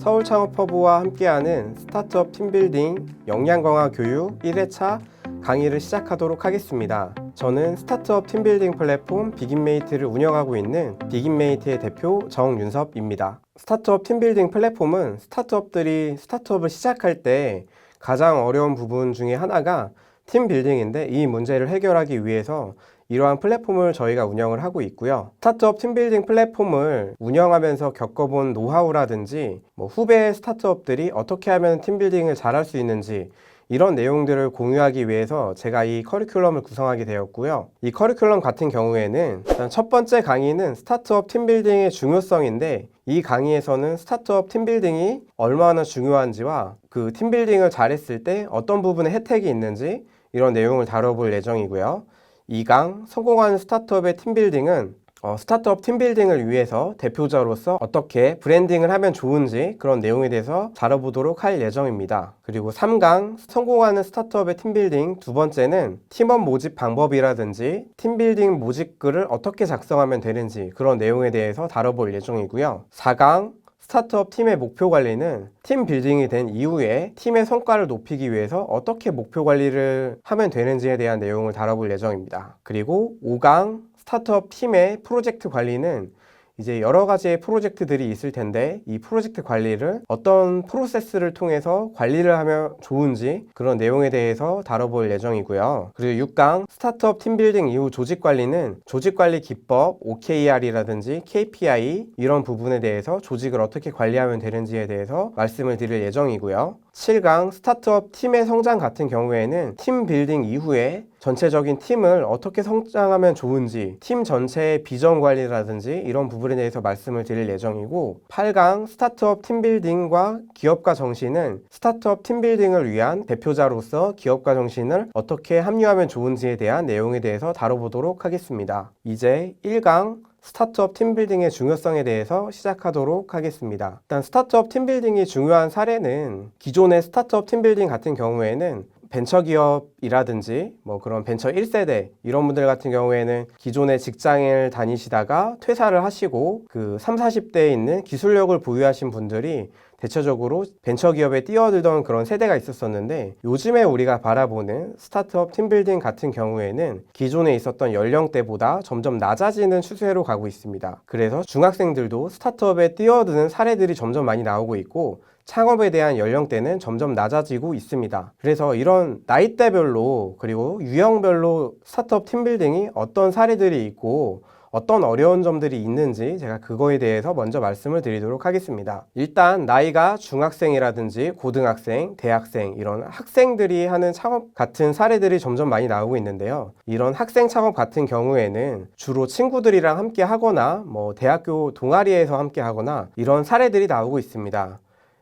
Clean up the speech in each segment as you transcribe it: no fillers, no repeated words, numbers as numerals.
서울창업허브와 함께하는 스타트업 팀빌딩 역량강화 교육 1회차 강의를 시작하도록 하겠습니다. 저는 스타트업 팀빌딩 플랫폼 빅인메이트를 운영하고 있는 빅인메이트의 대표 정윤섭입니다. 스타트업 팀빌딩 플랫폼은 스타트업들이 스타트업을 시작할 때 가장 어려운 부분 중에 하나가 팀빌딩인데, 이 문제를 해결하기 위해서 이러한 플랫폼을 저희가 운영을 하고 있고요. 스타트업 팀빌딩 플랫폼을 운영하면서 겪어본 노하우라든지 후배 스타트업들이 어떻게 하면 팀빌딩을 잘할 수 있는지, 이런 내용들을 공유하기 위해서 제가 이 커리큘럼을 구성하게 되었고요. 이 커리큘럼 같은 경우에는 일단 첫 번째 강의는 스타트업 팀빌딩의 중요성인데, 이 강의에서는 스타트업 팀빌딩이 얼마나 중요한지와 그 팀빌딩을 잘했을 때 어떤 부분에 혜택이 있는지, 이런 내용을 다뤄볼 예정이고요. 2강 성공하는 스타트업의 팀빌딩은 스타트업 팀빌딩을 위해서 대표자로서 어떻게 브랜딩을 하면 좋은지, 그런 내용에 대해서 다뤄보도록 할 예정입니다. 그리고 3강 성공하는 스타트업의 팀빌딩 두 번째는 팀원 모집 방법이라든지 팀빌딩 모집글을 어떻게 작성하면 되는지, 그런 내용에 대해서 다뤄볼 예정이고요. 4강 스타트업 팀의 목표 관리는 팀 빌딩이 된 이후에 팀의 성과를 높이기 위해서 어떻게 목표 관리를 하면 되는지에 대한 내용을 다뤄볼 예정입니다. 그리고 5강 스타트업 팀의 프로젝트 관리는 이제 여러 가지의 프로젝트들이 있을 텐데, 이 프로젝트 관리를 어떤 프로세스를 통해서 관리를 하면 좋은지, 그런 내용에 대해서 다뤄볼 예정이고요. 그리고 6강 스타트업 팀빌딩 이후 조직관리는 조직관리 기법, OKR이라든지 KPI 이런 부분에 대해서 조직을 어떻게 관리하면 되는지에 대해서 말씀을 드릴 예정이고요. 7강 스타트업 팀의 성장 같은 경우에는 팀 빌딩 이후에 전체적인 팀을 어떻게 성장하면 좋은지, 팀 전체의 비전 관리라든지 이런 부분에 대해서 말씀을 드릴 예정이고, 8강 스타트업 팀빌딩과 기업가 정신은 스타트업 팀빌딩을 위한 대표자로서 기업가 정신을 어떻게 합류하면 좋은지에 대한 내용에 대해서 다뤄보도록 하겠습니다. 이제 1강 스타트업 팀빌딩의 중요성에 대해서 시작하도록 하겠습니다. 일단 스타트업 팀빌딩이 중요한 사례는, 기존의 스타트업 팀빌딩 같은 경우에는 벤처기업이라든지 그런 벤처 1세대 이런 분들 같은 경우에는 기존의 직장을 다니시다가 퇴사를 하시고 그 30, 40대에 있는 기술력을 보유하신 분들이 대체적으로 벤처기업에 뛰어들던 그런 세대가 있었었는데, 요즘에 우리가 바라보는 스타트업 팀빌딩 같은 경우에는 기존에 있었던 연령대보다 점점 낮아지는 추세로 가고 있습니다. 그래서 중학생들도 스타트업에 뛰어드는 사례들이 점점 많이 나오고 있고, 창업에 대한 연령대는 점점 낮아지고 있습니다. 그래서 이런 나이대별로 그리고 유형별로 스타트업 팀빌딩이 어떤 사례들이 있고 어떤 어려운 점들이 있는지, 제가 그거에 대해서 먼저 말씀을 드리도록 하겠습니다. 일단 나이가 중학생이라든지 고등학생, 대학생 이런 학생들이 하는 창업 같은 사례들이 점점 많이 나오고 있는데요. 이런 학생 창업 같은 경우에는 주로 친구들이랑 함께 하거나 대학교 동아리에서 함께 하거나 이런 사례들이 나오고 있습니다.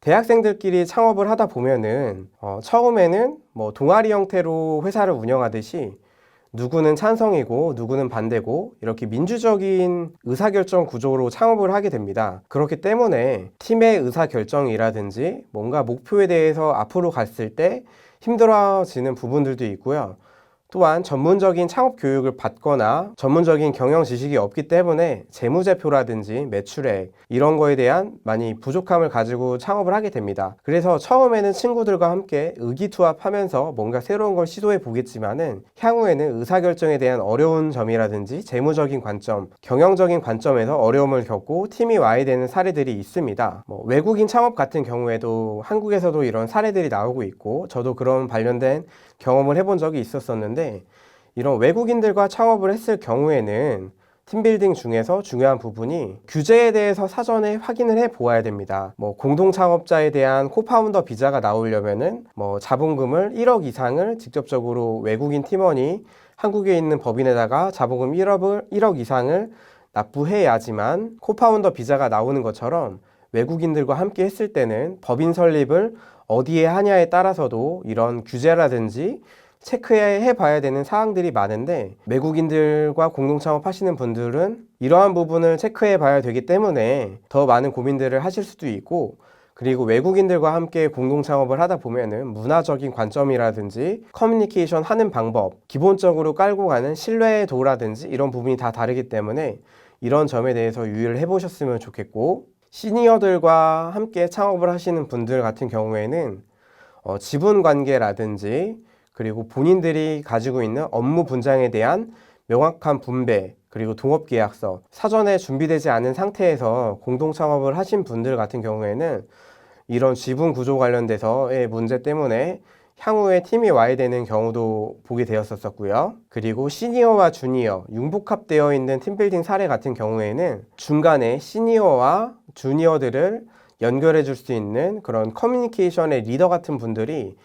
대학생들끼리 창업을 하다 보면은 처음에는 동아리 형태로 회사를 운영하듯이 누구는 찬성이고 누구는 반대고, 이렇게 민주적인 의사결정 구조로 창업을 하게 됩니다. 그렇기 때문에 팀의 의사결정이라든지 뭔가 목표에 대해서 앞으로 갔을 때 힘들어지는 부분들도 있고요. 또한 전문적인 창업 교육을 받거나 전문적인 경영 지식이 없기 때문에 재무제표라든지 매출액 이런 거에 대한 많이 부족함을 가지고 창업을 하게 됩니다. 그래서 처음에는 친구들과 함께 의기투합하면서 뭔가 새로운 걸 시도해 보겠지만은, 향후에는 의사결정에 대한 어려운 점이라든지 재무적인 관점, 경영적인 관점에서 어려움을 겪고 팀이 와야 되는 사례들이 있습니다. 외국인 창업 같은 경우에도 한국에서도 이런 사례들이 나오고 있고, 저도 그런 관련된 경험을 해본 적이 있었었는데, 이런 외국인들과 창업을 했을 경우에는 팀빌딩 중에서 중요한 부분이 규제에 대해서 사전에 확인을 해 보아야 됩니다. 공동 창업자에 대한 코파운더 비자가 나오려면은 자본금을 1억 이상을 직접적으로 외국인 팀원이 한국에 있는 법인에다가 자본금 1억 이상을 납부해야지만 코파운더 비자가 나오는 것처럼, 외국인들과 함께 했을 때는 법인 설립을 어디에 하냐에 따라서도 이런 규제라든지 체크해 봐야 되는 사항들이 많은데, 외국인들과 공동 창업하시는 분들은 이러한 부분을 체크해 봐야 되기 때문에 더 많은 고민들을 하실 수도 있고, 그리고 외국인들과 함께 공동 창업을 하다 보면은 문화적인 관점이라든지 커뮤니케이션 하는 방법, 기본적으로 깔고 가는 신뢰도라든지 이런 부분이 다 다르기 때문에 이런 점에 대해서 유의를 해보셨으면 좋겠고, 시니어들과 함께 창업을 하시는 분들 같은 경우에는 지분 관계라든지 그리고 본인들이 가지고 있는 업무 분장에 대한 명확한 분배, 그리고 동업계약서, 사전에 준비되지 않은 상태에서 공동 창업을 하신 분들 같은 경우에는 이런 지분 구조 관련돼서의 문제 때문에 향후에 팀이 와야 되는 경우도 보게 되었었고요. 그리고 시니어와 주니어, 융복합되어 있는 팀빌딩 사례 같은 경우에는 중간에 시니어와 주니어들을 연결해 줄 수 있는 그런 커뮤니케이션의 리더 같은 분들이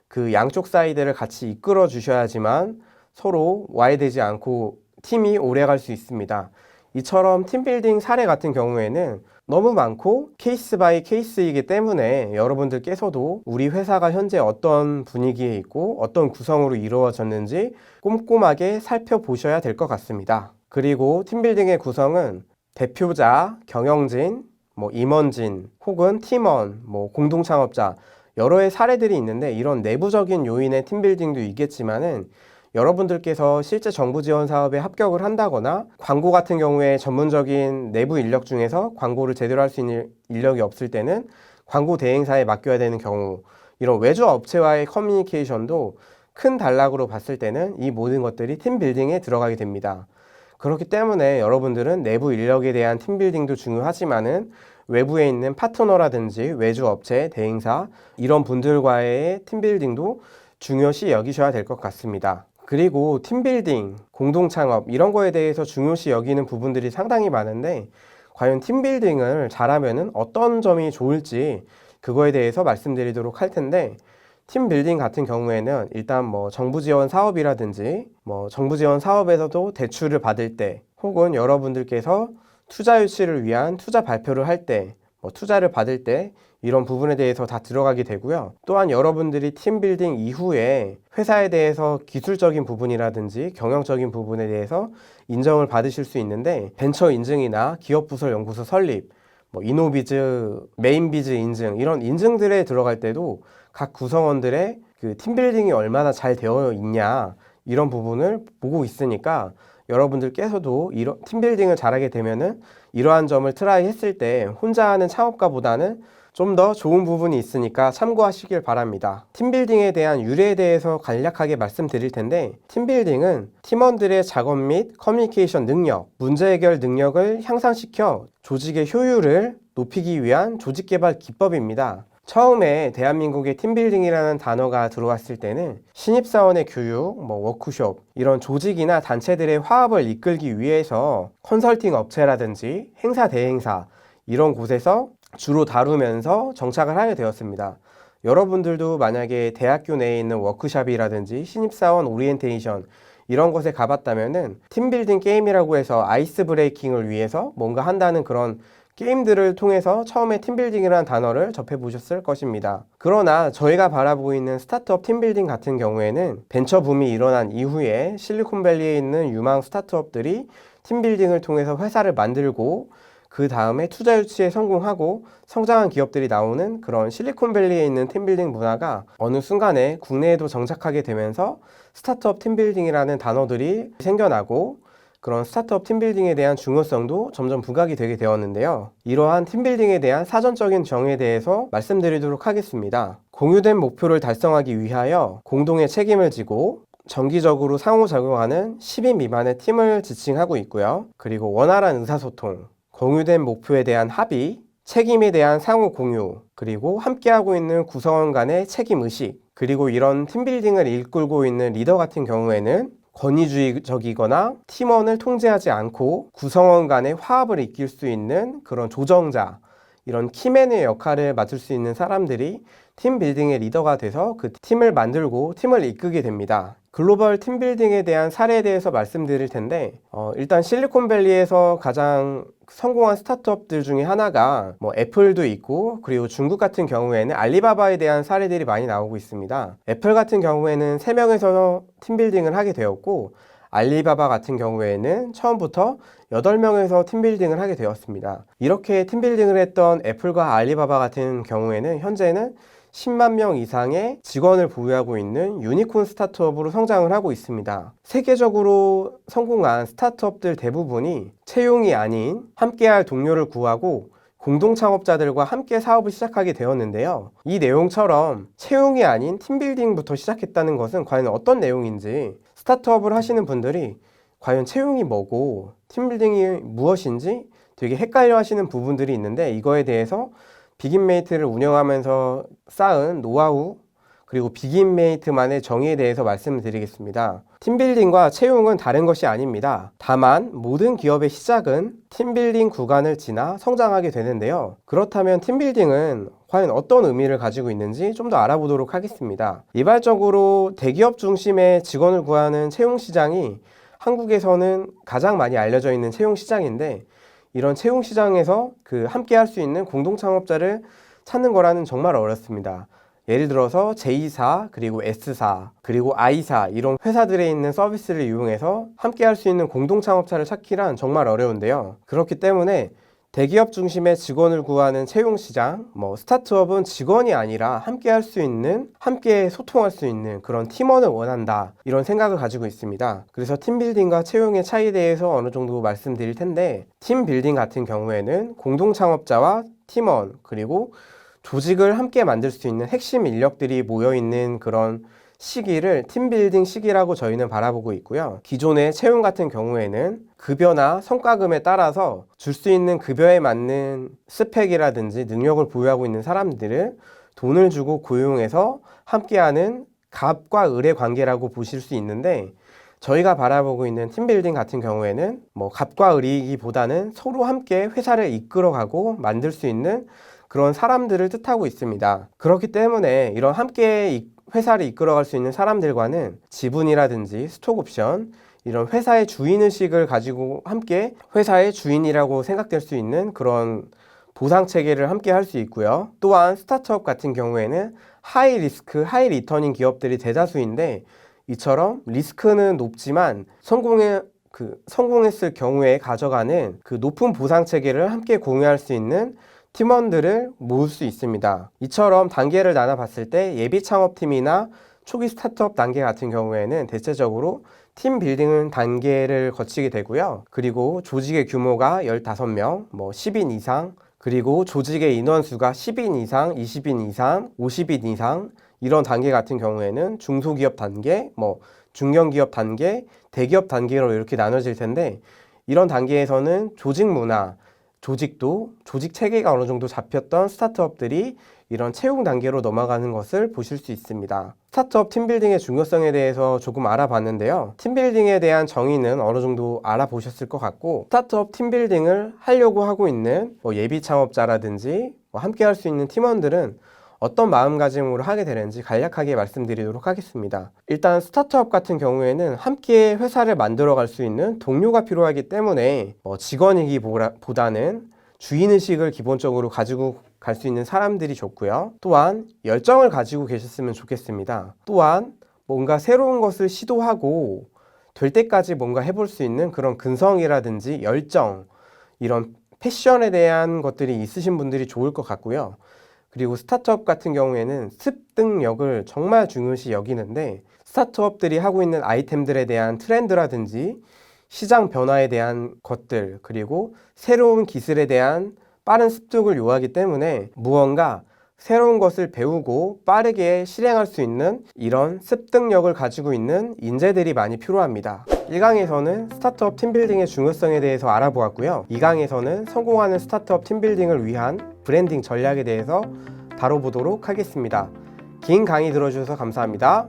그 양쪽 사이드를 같이 이끌어 주셔야지만 서로 와해되지 않고 팀이 오래 갈 수 있습니다. 이처럼 팀빌딩 사례 같은 경우에는 너무 많고 케이스 바이 케이스이기 때문에 여러분들께서도 우리 회사가 현재 어떤 분위기에 있고 어떤 구성으로 이루어졌는지 꼼꼼하게 살펴보셔야 될 것 같습니다. 그리고 팀빌딩의 구성은 대표자, 경영진, 임원진 혹은 팀원, 공동 창업자 여러의 사례들이 있는데, 이런 내부적인 요인의 팀빌딩도 있겠지만은 여러분들께서 실제 정부 지원 사업에 합격을 한다거나 광고 같은 경우에 전문적인 내부 인력 중에서 광고를 제대로 할 수 있는 인력이 없을 때는 광고 대행사에 맡겨야 되는 경우, 이런 외주 업체와의 커뮤니케이션도 큰 단락으로 봤을 때는 이 모든 것들이 팀빌딩에 들어가게 됩니다. 그렇기 때문에 여러분들은 내부 인력에 대한 팀빌딩도 중요하지만은 외부에 있는 파트너라든지 외주 업체, 대행사 이런 분들과의 팀빌딩도 중요시 여기셔야 될 것 같습니다. 그리고 팀빌딩, 공동창업 이런 거에 대해서 중요시 여기는 부분들이 상당히 많은데, 과연 팀빌딩을 잘하면은 어떤 점이 좋을지 그거에 대해서 말씀드리도록 할 텐데, 팀빌딩 같은 경우에는 일단 정부 지원 사업이라든지 정부 지원 사업에서도 대출을 받을 때, 혹은 여러분들께서 투자 유치를 위한 투자 발표를 할 때, 투자를 받을 때 이런 부분에 대해서 다 들어가게 되고요. 또한 여러분들이 팀빌딩 이후에 회사에 대해서 기술적인 부분이라든지 경영적인 부분에 대해서 인정을 받으실 수 있는데, 벤처 인증이나 기업부설 연구소 설립, 이노비즈, 메인비즈 인증 이런 인증들에 들어갈 때도 각 구성원들의 그 팀빌딩이 얼마나 잘 되어 있냐 이런 부분을 보고 있으니까, 여러분들께서도 이런 팀빌딩을 잘하게 되면은 이러한 점을 트라이 했을 때 혼자 하는 창업가보다는 좀 더 좋은 부분이 있으니까 참고하시길 바랍니다. 팀빌딩에 대한 유래에 대해서 간략하게 말씀드릴 텐데, 팀빌딩은 팀원들의 작업 및 커뮤니케이션 능력, 문제 해결 능력을 향상시켜 조직의 효율을 높이기 위한 조직 개발 기법입니다. 처음에 대한민국의 팀빌딩이라는 단어가 들어왔을 때는 신입사원의 교육, 워크숍 이런 조직이나 단체들의 화합을 이끌기 위해서 컨설팅 업체라든지 행사 대행사 이런 곳에서 주로 다루면서 정착을 하게 되었습니다. 여러분들도 만약에 대학교 내에 있는 워크숍이라든지 신입사원 오리엔테이션 이런 곳에 가봤다면은 팀빌딩 게임이라고 해서 아이스 브레이킹을 위해서 뭔가 한다는 그런 게임들을 통해서 처음에 팀빌딩이라는 단어를 접해보셨을 것입니다. 그러나 저희가 바라보고 있는 스타트업 팀빌딩 같은 경우에는 벤처 붐이 일어난 이후에 실리콘밸리에 있는 유망 스타트업들이 팀빌딩을 통해서 회사를 만들고 그 다음에 투자 유치에 성공하고 성장한 기업들이 나오는 그런 실리콘밸리에 있는 팀빌딩 문화가 어느 순간에 국내에도 정착하게 되면서 스타트업 팀빌딩이라는 단어들이 생겨나고, 그런 스타트업 팀빌딩에 대한 중요성도 점점 부각이 되게 되었는데요. 이러한 팀빌딩에 대한 사전적인 정의에 대해서 말씀드리도록 하겠습니다. 공유된 목표를 달성하기 위하여 공동의 책임을 지고 정기적으로 상호작용하는 10인 미만의 팀을 지칭하고 있고요. 그리고 원활한 의사소통, 공유된 목표에 대한 합의, 책임에 대한 상호 공유, 그리고 함께하고 있는 구성원 간의 책임의식, 그리고 이런 팀빌딩을 이끌고 있는 리더 같은 경우에는 권위주의적이거나 팀원을 통제하지 않고 구성원 간의 화합을 이끌 수 있는 그런 조정자, 이런 키맨의 역할을 맡을 수 있는 사람들이 팀빌딩의 리더가 돼서 그 팀을 만들고 팀을 이끌게 됩니다. 글로벌 팀빌딩에 대한 사례에 대해서 말씀드릴 텐데, 일단 실리콘밸리에서 가장 성공한 스타트업들 중에 하나가 애플도 있고, 그리고 중국 같은 경우에는 알리바바에 대한 사례들이 많이 나오고 있습니다. 애플 같은 경우에는 3명에서 팀빌딩을 하게 되었고, 알리바바 같은 경우에는 처음부터 8명에서 팀빌딩을 하게 되었습니다. 이렇게 팀빌딩을 했던 애플과 알리바바 같은 경우에는 현재는 10만 명 이상의 직원을 보유하고 있는 유니콘 스타트업으로 성장을 하고 있습니다. 세계적으로 성공한 스타트업들 대부분이 채용이 아닌 함께할 동료를 구하고 공동 창업자들과 함께 사업을 시작하게 되었는데요. 이 내용처럼 채용이 아닌 팀빌딩부터 시작했다는 것은 과연 어떤 내용인지, 스타트업을 하시는 분들이 과연 채용이 뭐고 팀빌딩이 무엇인지 되게 헷갈려 하시는 부분들이 있는데, 이거에 대해서 비긴메이트를 운영하면서 쌓은 노하우, 그리고 비긴메이트만의 정의에 대해서 말씀을 드리겠습니다. 팀빌딩과 채용은 다른 것이 아닙니다. 다만 모든 기업의 시작은 팀빌딩 구간을 지나 성장하게 되는데요. 그렇다면 팀빌딩은 과연 어떤 의미를 가지고 있는지 좀 더 알아보도록 하겠습니다. 일반적으로 대기업 중심의 직원을 구하는 채용 시장이 한국에서는 가장 많이 알려져 있는 채용 시장인데, 이런 채용 시장에서 함께 할 수 있는 공동 창업자를 찾는 거라는 정말 어렵습니다. 예를 들어서 J사, 그리고 S사, 그리고 I사 이런 회사들에 있는 서비스를 이용해서 함께 할 수 있는 공동 창업자를 찾기란 정말 어려운데요. 그렇기 때문에 대기업 중심의 직원을 구하는 채용 시장, 스타트업은 직원이 아니라 함께 할 수 있는, 함께 소통할 수 있는 그런 팀원을 원한다, 이런 생각을 가지고 있습니다. 그래서 팀빌딩과 채용의 차이에 대해서 어느 정도 말씀드릴 텐데, 팀빌딩 같은 경우에는 공동 창업자와 팀원, 그리고 조직을 함께 만들 수 있는 핵심 인력들이 모여있는 그런 시기를 팀빌딩 시기라고 저희는 바라보고 있고요. 기존의 채용 같은 경우에는 급여나 성과금에 따라서 줄 수 있는 급여에 맞는 스펙이라든지 능력을 보유하고 있는 사람들을 돈을 주고 고용해서 함께하는 갑과 을의 관계라고 보실 수 있는데, 저희가 바라보고 있는 팀빌딩 같은 경우에는 갑과 을이기보다는 서로 함께 회사를 이끌어가고 만들 수 있는 그런 사람들을 뜻하고 있습니다. 그렇기 때문에 이런 함께 회사를 이끌어갈 수 있는 사람들과는 지분이라든지 스톡옵션, 이런 회사의 주인의식을 가지고 함께 회사의 주인이라고 생각될 수 있는 그런 보상 체계를 함께 할 수 있고요. 또한 스타트업 같은 경우에는 하이 리스크, 하이 리터닝 기업들이 대다수인데, 이처럼 리스크는 높지만 성공했을 경우에 가져가는 그 높은 보상 체계를 함께 공유할 수 있는 팀원들을 모을 수 있습니다. 이처럼 단계를 나눠 봤을 때 예비 창업팀이나 초기 스타트업 단계 같은 경우에는 대체적으로 팀 빌딩 단계를 거치게 되고요. 그리고 조직의 규모가 15명, 10인 이상, 그리고 조직의 인원수가 10인 이상, 20인 이상, 50인 이상, 이런 단계 같은 경우에는 중소기업 단계, 중견기업 단계, 대기업 단계로 이렇게 나눠질 텐데, 이런 단계에서는 조직 문화, 조직 체계가 어느 정도 잡혔던 스타트업들이 이런 채용 단계로 넘어가는 것을 보실 수 있습니다. 스타트업 팀빌딩의 중요성에 대해서 조금 알아봤는데요. 팀빌딩에 대한 정의는 어느 정도 알아보셨을 것 같고, 스타트업 팀빌딩을 하려고 하고 있는 예비 창업자라든지 함께 할 수 있는 팀원들은 어떤 마음가짐으로 하게 되는지 간략하게 말씀드리도록 하겠습니다. 일단 스타트업 같은 경우에는 함께 회사를 만들어 갈 수 있는 동료가 필요하기 때문에 직원이기보다는 주인의식을 기본적으로 가지고 갈 수 있는 사람들이 좋고요. 또한 열정을 가지고 계셨으면 좋겠습니다. 또한 뭔가 새로운 것을 시도하고 될 때까지 뭔가 해볼 수 있는 그런 근성이라든지 열정, 이런 패션에 대한 것들이 있으신 분들이 좋을 것 같고요. 그리고 스타트업 같은 경우에는 습득력을 정말 중요시 여기는데, 스타트업들이 하고 있는 아이템들에 대한 트렌드라든지 시장 변화에 대한 것들, 그리고 새로운 기술에 대한 빠른 습득을 요하기 때문에 무언가 새로운 것을 배우고 빠르게 실행할 수 있는 이런 습득력을 가지고 있는 인재들이 많이 필요합니다. 1강에서는 스타트업 팀빌딩의 중요성에 대해서 알아보았고요. 2강에서는 성공하는 스타트업 팀빌딩을 위한 브랜딩 전략에 대해서 다뤄보도록 하겠습니다. 긴 강의 들어주셔서 감사합니다.